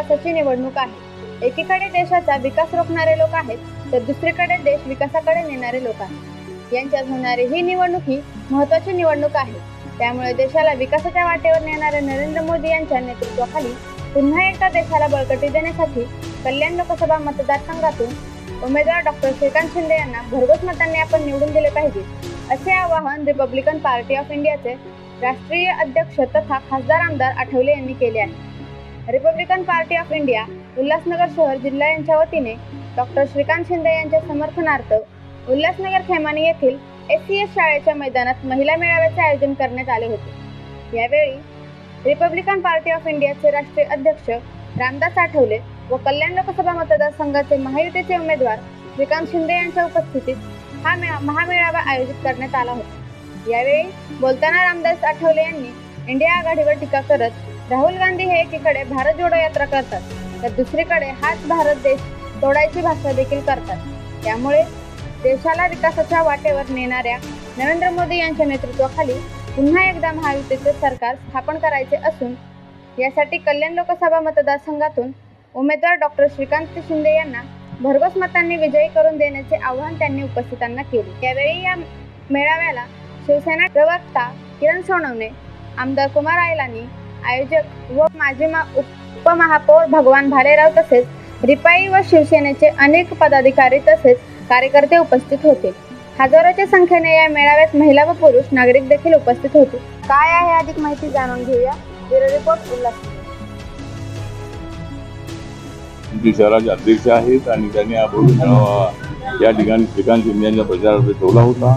विकासाची निवडणूक आहे। एकीकडे देशाचा विकास रोखणारे लोक आहेत, तर दुसरीकडे देश विकासाकडे नेणारे लोक आहेत। यांच्यात होणारी ही निवडणूक ही महत्त्वाची निवडणूक आहे। त्यामुळे देशाला विकासाच्या वाटेवर नेणाऱ्या नरेंद्र मोदी यांच्या नेतृत्वाखाली पुन्हा एकदा देशाला बळकटी देण्यासाठी कल्याण लोकसभा मतदारसंघातून उमेदवार डॉक्टर श्रीकांत शिंदे यांना भरघोस मतांनी आपण निवडून दिले पाहिजे, असे आवाहन रिपब्लिकन पार्टी ऑफ इंडियाचे राष्ट्रीय अध्यक्ष तथा खासदार आमदार आठवले यांनी केले आहे। Republican party of India Ulhasnagar शहर जिल्हा यांच्या वतीने डॉक्टर श्रीकांत शिंदे यांच्या समर्थनार्थ उल्हासनगर खेमानी येथील SCS शाळेच्या मैदानात महिला मेळाव्याचे आयोजन करण्यात आले होते। यावेळी रिपब्लिकन पार्टी ऑफ इंडियाचे राष्ट्रीय अध्यक्ष रामदास आठवले व कल्याण लोकसभा मतदारसंघाचे महायुतीचे उमेदवार श्रीकांत शिंदे यांच्या उपस्थितीत हा महामेळावा आयोजित करण्यात आला होता। यावेळी बोलताना रामदास आठवले यांनी इंडिया आघाडीवर टीका करत राहुल गांधी हे एकीकडे भारत जोडो यात्रा करतात, तर दुसरीकडे हाच भारत देश तोडायची भाषा देखील करतात। त्यामुळे देशाला विकासाच्या वाटेवर नेणाऱ्या नरेंद्र मोदी यांच्या नेतृत्वाखाली पुन्हा एकदा महायुतीचे सरकार स्थापन करायचे असून यासाठी कल्याण लोकसभा मतदारसंघातून उमेदवार डॉक्टर श्रीकांत शिंदे यांना भरघोस मतांनी विजयी करून देण्याचे आवाहन त्यांनी उपस्थितांना केले। यावेळी या मेळाव्याला शिवसेना प्रवक्ता किरण सोनवणे, आमदार कुमार आयलानी, आयोजक व माजी उपमहापौर भगवान भालेराव तसेच रिपाई व शिवसेनेचे अनेक पदाधिकारी तसेच कार्यकर्ते उपस्थित होते। हजारोच्या संख्येने या मेळाव्यात महिला व पुरुष नागरिक देखील उपस्थित होते। काय आहे अधिक माहिती जाणून घेऊया। Bureau report Ulhasnagar. शहराचे अध्यक्ष आहेत आणि त्यांनी या ठिकाणी श्रीकांत शिंदे यांच्या प्रचारार्थ ठेवला होता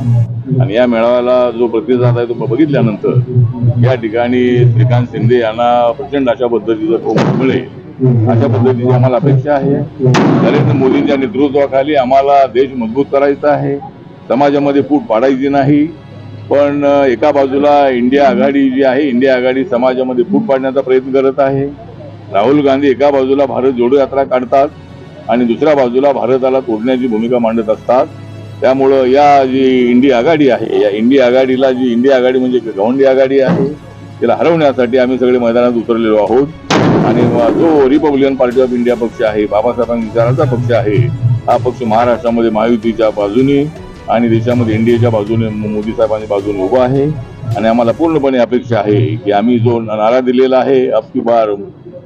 आणि या मेळाव्याला जो प्रतिसाद आहे तो बघितल्यानंतर या ठिकाणी श्रीकांत शिंदे यांना प्रचंड अशा पद्धतीचा बहुमत मिळेल अशा पद्धतीची आम्हाला अपेक्षा आहे। नरेंद्र मोदींच्या नेतृत्वाखाली आम्हाला देश मजबूत करायचा आहे, समाजामध्ये फूट पाडायची नाही। पण एका बाजूला इंडिया आघाडी जी आहे, इंडिया आघाडी समाजामध्ये फूट पाडण्याचा प्रयत्न करत आहे। राहुल गांधी एका बाजूला भारत जोडो यात्रा काढतात आणि दुसऱ्या बाजूला भारताला तोडण्याची भूमिका मांडत असतात। त्यामुळं या जी इंडिया आघाडी आहे, या इंडिया आघाडीला जी इंडिया आघाडी म्हणजे गवंडी आघाडी आहे, तिला हरवण्यासाठी आम्ही सगळे मैदानात उतरलेलो आहोत। आणि जो रिपब्लिकन पार्टी ऑफ इंडिया पक्ष आहे, बाबासाहेबांच्या विचारांचा पक्ष आहे, हा पक्ष महाराष्ट्रामध्ये महायुतीच्या बाजूने आणि देशामध्ये इंडियाच्या बाजूने मोदी साहेबांच्या बाजूने उभा आहे। आणि आम्हाला पूर्णपणे अपेक्षा आहे की आम्ही जो नारा दिलेला आहे अबकी बार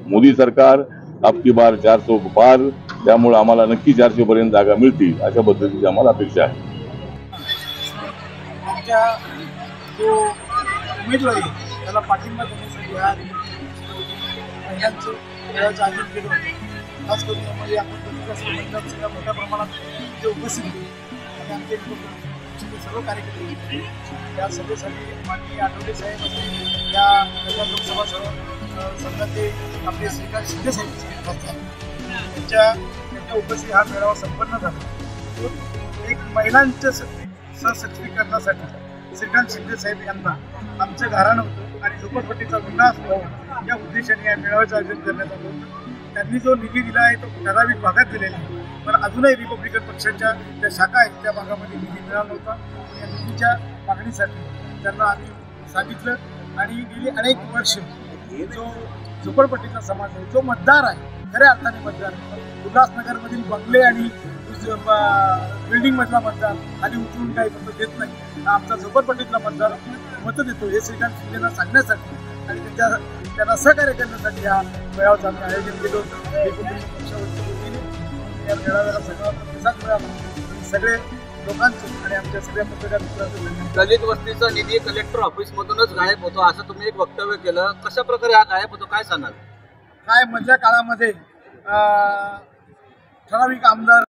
मोदी सरकार, अबकी बार 400 पार, त्यामुळे आम्हाला नक्की 400 पर्यंत जागा मिळतील अशा पद्धतीची आम्हाला अपेक्षा आहे। आमच्या जो उमेदवारी त्याला पाठिंबा देण्यासाठी आज महिलांचं मेळाव्याचं आयोजन केलं होतं। खास करून यामध्ये आपण महिलांचं मोठ्या प्रमाणात जे उपस्थित होते आणि आमचे सर्व कार्यकर्ते या सभेसाठी माननीय आठवले साहेब असतील, या कल्याण लोकसभा संघाचे आपले श्रीकांत शिंदे साहेब त्यांच्या उपस्थित हा मेळावा संपन्न झाला। एक महिलांच्या सशक्तीकरणासाठी श्रीकांत शिंदे साहेब यांना आमचं घराणं होतं आणि झोपडपट्टीचा विकास व्हावा या उद्देशाने या मेळाव्याचं आयोजन करण्यात आलं होतं। त्यांनी जो निधी दिला आहे तो ठराविक भागात दिलेला आहे, पण अजूनही रिपब्लिकन पक्षाच्या ज्या शाखा आहेत त्या भागामध्ये निधी मिळाला नव्हता। या निधीच्या मागणीसाठी त्यांना आम्ही सांगितलं आणि गेली अनेक वर्ष जो झोपडपट्टीचा समाज आहे, जो मतदार आहे, खऱ्या अर्थाने मतदार उल्हासनगरमधील बंगले आणि बिल्डिंग मधला मतदार आणि उचलून काही मतं देत नाही, आमचा झोपडपट्टीतला मतदार मतं देतो हे श्रीकांत शिंदेना सांगण्यासाठी आणि त्यांना सहकार्य करण्यासाठी हा मेळाव्याचं आम्ही आयोजन केलं होतं। रिपब्लिकन पक्षावरच्या वतीने या मेळाव्याला सगळा प्रतिसाद मिळाला, सगळे लोकांचे आणि आमच्या सगळ्या पत्रकार मित्रांचे। दलित वस्तीचा निधी कलेक्टर ऑफिसमधूनच गायब होतो असं तुम्ही एक वक्तव्य केलं, कशा प्रकारे हा गायब होतो काय सांगाल? काय मधल्या काळामध्ये ठराविक आमदार